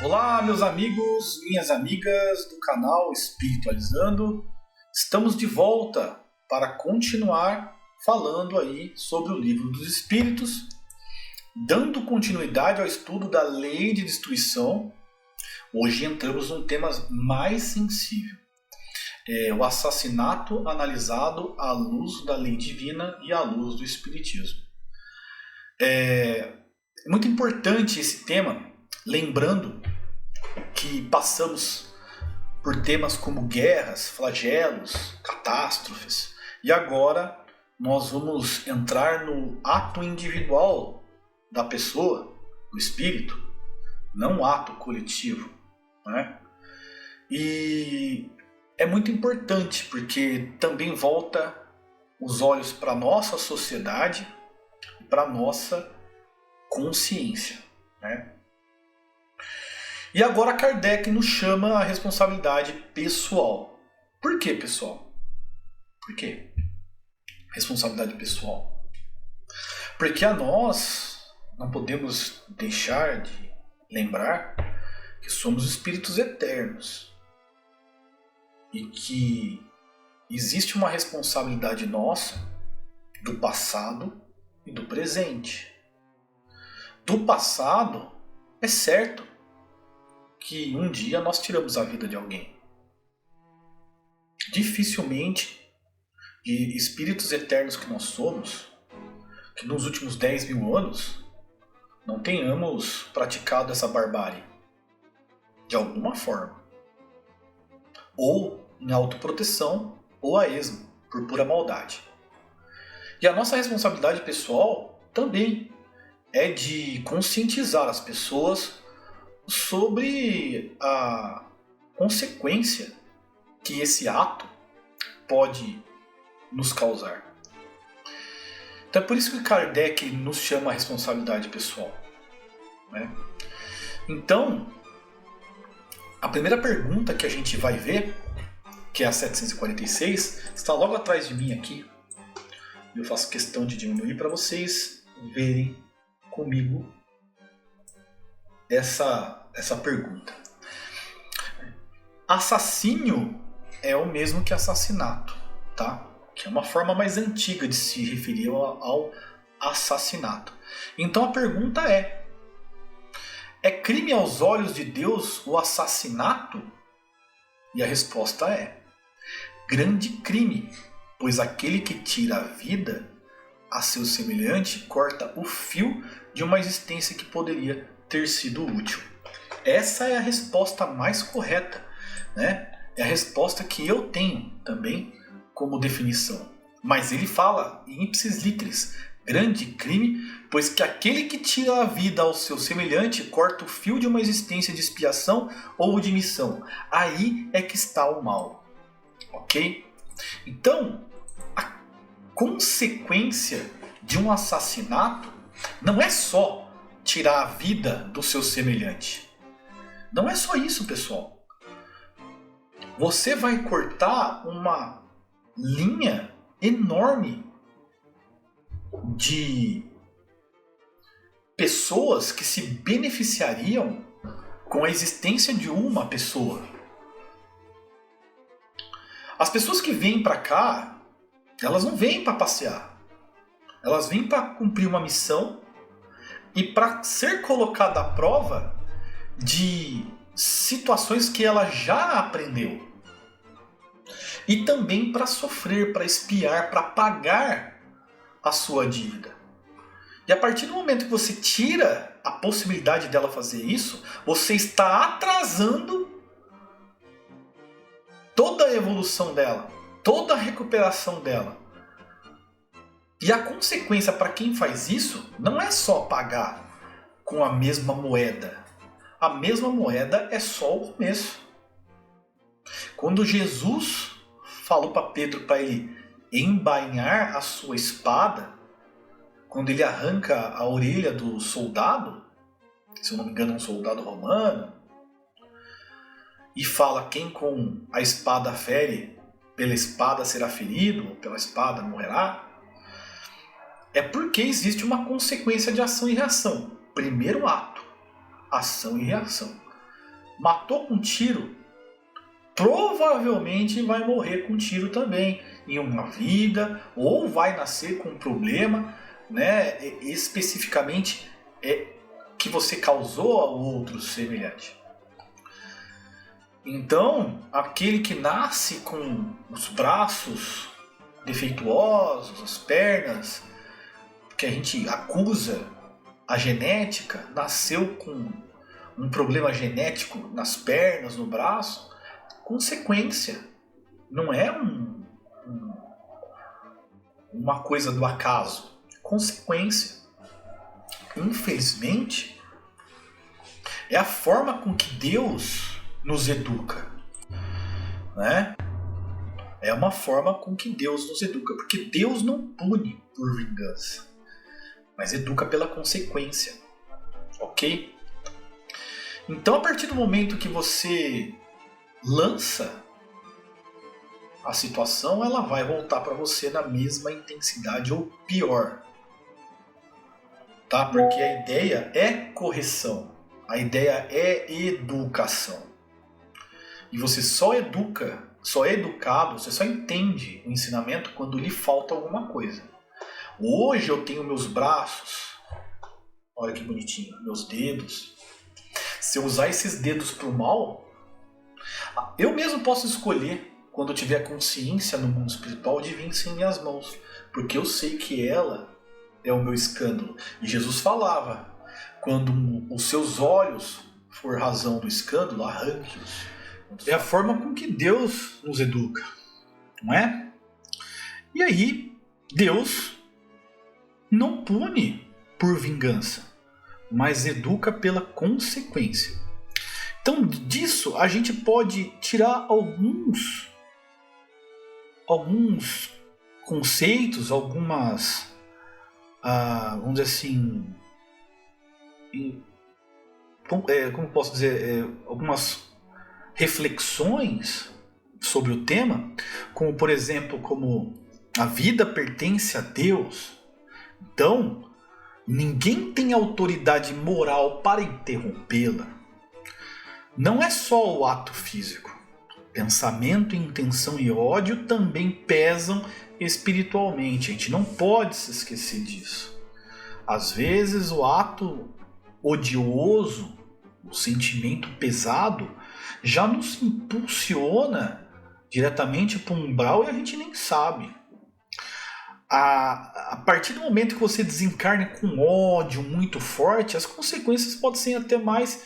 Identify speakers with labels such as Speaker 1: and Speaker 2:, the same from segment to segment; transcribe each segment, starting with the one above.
Speaker 1: Olá, meus amigos, minhas amigas do canal Espiritualizando. Estamos de volta para continuar falando aí sobre o Livro dos Espíritos, dando continuidade ao estudo da Lei de Destruição. Hoje entramos num tema mais sensível, o assassinato analisado à luz da lei divina e à luz do Espiritismo. É muito importante esse tema, lembrando que passamos por temas como guerras, flagelos, catástrofes, e agora nós vamos entrar no ato individual da pessoa, do espírito, não um ato coletivo, né? E é muito importante porque também volta os olhos para a nossa sociedade e para a nossa consciência, né? E agora Kardec nos chama a responsabilidade pessoal. Por que, pessoal? Por quê? Responsabilidade pessoal. Porque a nós não podemos deixar de lembrar que somos espíritos eternos e que existe uma responsabilidade nossa do passado e do presente. Do passado, é certo que um dia nós tiramos a vida de alguém. Dificilmente, de espíritos eternos que nós somos, que nos últimos 10.000 anos não tenhamos praticado essa barbárie de alguma forma, ou em autoproteção, ou a esmo, por pura maldade. E a nossa responsabilidade pessoal também é de conscientizar as pessoas sobre a consequência que esse ato pode nos causar. Então é por isso que Kardec nos chama a responsabilidade pessoal, né? Então, a primeira pergunta que a gente vai ver, que é a 746, está logo atrás de mim aqui. Eu faço questão de diminuir para vocês verem comigo essa pergunta. Assassínio é o mesmo que assassinato, tá? Que é uma forma mais antiga de se referir ao assassinato. Então a pergunta é crime aos olhos de Deus o assassinato? E a resposta é: grande crime, pois aquele que tira a vida a seu semelhante corta o fio de uma existência que poderia ter sido útil. Essa é a resposta mais correta, né? É a resposta que eu tenho também como definição. Mas ele fala em ipsis literis, grande crime, pois que aquele que tira a vida ao seu semelhante corta o fio de uma existência de expiação ou de missão. Aí é que está o mal. Ok? Então, a consequência de um assassinato não é só tirar a vida do seu semelhante. Não é só isso, pessoal. Você vai cortar uma linha enorme de pessoas que se beneficiariam com a existência de uma pessoa. As pessoas que vêm para cá, elas não vêm para passear. Elas vêm para cumprir uma missão e para ser colocada à prova de situações que ela já aprendeu. E também para sofrer, para expiar, para pagar a sua dívida. E a partir do momento que você tira a possibilidade dela fazer isso, você está atrasando toda a evolução dela, toda a recuperação dela. E a consequência para quem faz isso não é só pagar com a mesma moeda. A mesma moeda é só o começo. Quando Jesus falou para Pedro para ele embainhar a sua espada, quando ele arranca a orelha do soldado, se eu não me engano é um soldado romano, e fala: quem com a espada fere, pela espada será ferido, pela espada morrerá, é porque existe uma consequência de ação e reação. Primeiro ato, ação e reação. matou com tiro, provavelmente vai morrer com tiro também em uma vida, ou vai nascer com um problema, né, especificamente que você causou ao outro semelhante. Então, aquele que nasce com os braços defeituosos, as pernas, que a gente acusa a genética, nasceu com um problema genético nas pernas, no braço, consequência. Não é uma coisa do acaso. Consequência. Infelizmente, é a forma com que Deus nos educa, né? É uma forma com que Deus nos educa, porque Deus não pune por vingança, mas educa pela consequência, ok? Então, a partir do momento que você lança a situação, ela vai voltar para você na mesma intensidade ou pior, tá? Porque a ideia é correção, a ideia é educação. E você só educa, só é educado, você só entende o ensinamento quando lhe falta alguma coisa. Hoje eu tenho meus braços, olha que bonitinho, meus dedos. Se eu usar esses dedos para o mal, eu mesmo posso escolher, quando eu tiver consciência no mundo espiritual, de vir sem minhas mãos, porque eu sei que ela é o meu escândalo. E Jesus falava, quando os seus olhos for razão do escândalo, arranque-os. É a forma com que Deus nos educa, não é? E aí, Deus não pune por vingança, mas educa pela consequência. Então, disso a gente pode tirar alguns conceitos, algumas, vamos dizer assim, como posso dizer, algumas reflexões sobre o tema, como por exemplo, como a vida pertence a Deus, então ninguém tem autoridade moral para interrompê-la. Não é só o ato físico. Pensamento, intenção e ódio também pesam espiritualmente. A gente não pode se esquecer disso. Às vezes o ato odioso, o sentimento pesado, já nos impulsiona diretamente para um umbral e a gente nem sabe. A partir do momento que você desencarna com ódio muito forte, as consequências podem ser até mais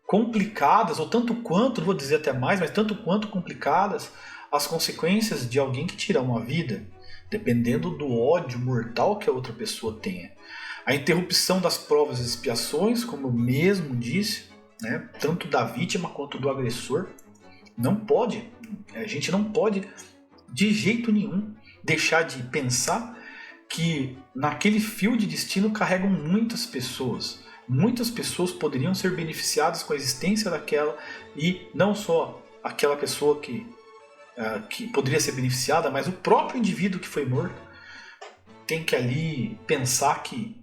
Speaker 1: complicadas, ou tanto quanto, não vou dizer até mais, mas tanto quanto complicadas as consequências de alguém que tira uma vida, dependendo do ódio mortal que a outra pessoa tenha. A interrupção das provas e expiações, como eu mesmo disse, né, tanto da vítima quanto do agressor, não pode, a gente não pode de jeito nenhum deixar de pensar que naquele fio de destino carregam muitas pessoas. Muitas pessoas poderiam ser beneficiadas com a existência daquela, e não só aquela pessoa que poderia ser beneficiada, mas o próprio indivíduo que foi morto tem que ali pensar que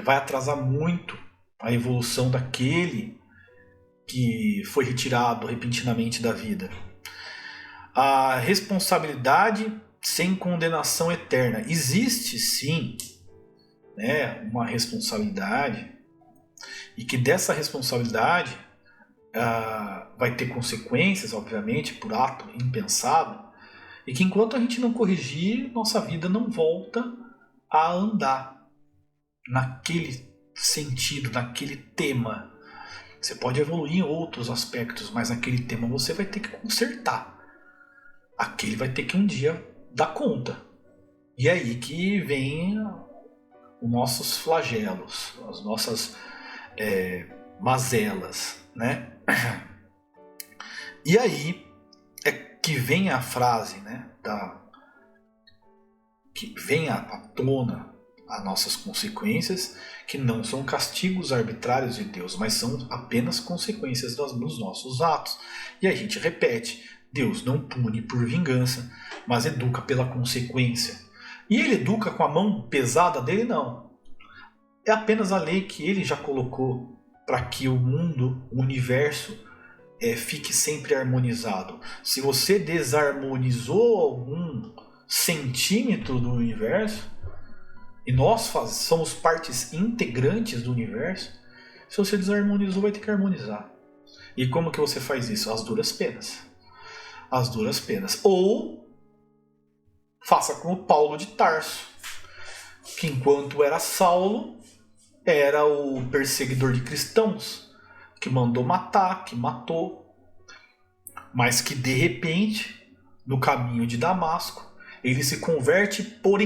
Speaker 1: vai atrasar muito a evolução daquele que foi retirado repentinamente da vida. A responsabilidade sem condenação eterna. Existe sim, né, uma responsabilidade, e que dessa responsabilidade vai ter consequências, obviamente, por ato impensado, e que enquanto a gente não corrigir, nossa vida não volta a andar naquele sentido, naquele tema. Você pode evoluir em outros aspectos, mas naquele tema você vai ter que consertar. Aquele vai ter que um dia dar conta. E é aí que vem os nossos flagelos, as nossas mazelas, né? E aí é que vem a frase, né, que vem à tona as nossas consequências, que não são castigos arbitrários de Deus, mas são apenas consequências dos nossos atos. E a gente repete, Deus não pune por vingança, mas educa pela consequência. E ele educa com a mão pesada dele? Não. É apenas a lei que ele já colocou para que o mundo, o universo, fique sempre harmonizado. Se você desarmonizou algum centímetro do universo, e nós somos partes integrantes do universo, se você desarmonizou, vai ter que harmonizar. E como que você faz isso? Às duras penas. Às duras penas. Ou faça como Paulo de Tarso, que enquanto era Saulo, era o perseguidor de cristãos, que mandou matar, que matou, mas que de repente, no caminho de Damasco, ele se converte por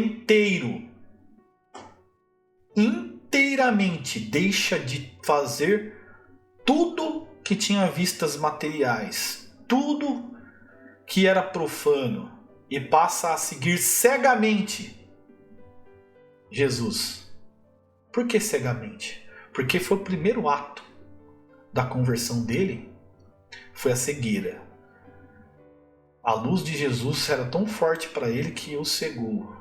Speaker 1: inteiramente, deixa de fazer tudo que tinha vistas materiais, tudo que era profano, e passa a seguir cegamente Jesus. Por que cegamente? Porque foi o primeiro ato da conversão dele, foi a cegueira. A luz de Jesus era tão forte para ele que o cegou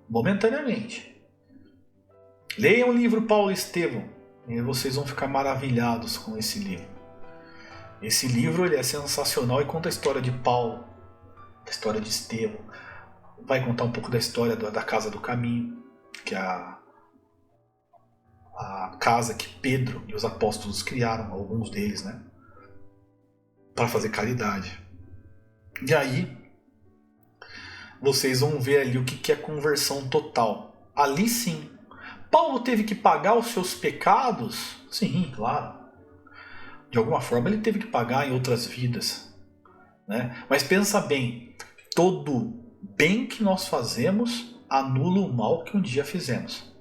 Speaker 1: momentaneamente. Leiam o livro Paulo e Estevão e vocês vão ficar maravilhados com esse livro. Esse livro ele é sensacional e conta a história de Paulo, a história de Estevão. Vai contar um pouco da história da Casa do Caminho, que é a casa que Pedro e os apóstolos criaram, alguns deles, né, para fazer caridade. E aí vocês vão ver ali o que é conversão total. Ali sim, Paulo teve que pagar os seus pecados? Sim, claro. De alguma forma ele teve que pagar em outras vidas, né? Mas pensa bem, todo bem que nós fazemos anula o mal que um dia fizemos.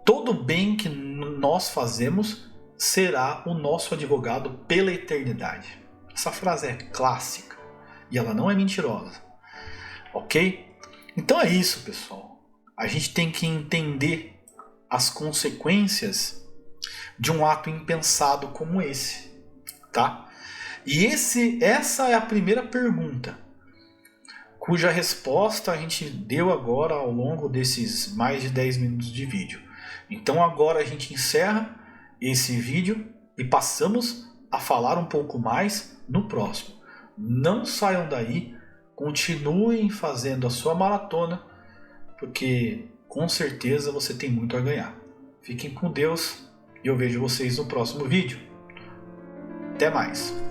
Speaker 1: Todo bem que nós fazemos será o nosso advogado pela eternidade. Essa frase é clássica e ela não é mentirosa. Ok? Então é isso, pessoal. A gente tem que entender as consequências de um ato impensado como esse, tá? E essa é a primeira pergunta, cuja resposta a gente deu agora ao longo desses mais de 10 minutos de vídeo. Então agora a gente encerra esse vídeo e passamos a falar um pouco mais no próximo. Não saiam daí, continuem fazendo a sua maratona, porque com certeza você tem muito a ganhar. Fiquem com Deus e eu vejo vocês no próximo vídeo. Até mais!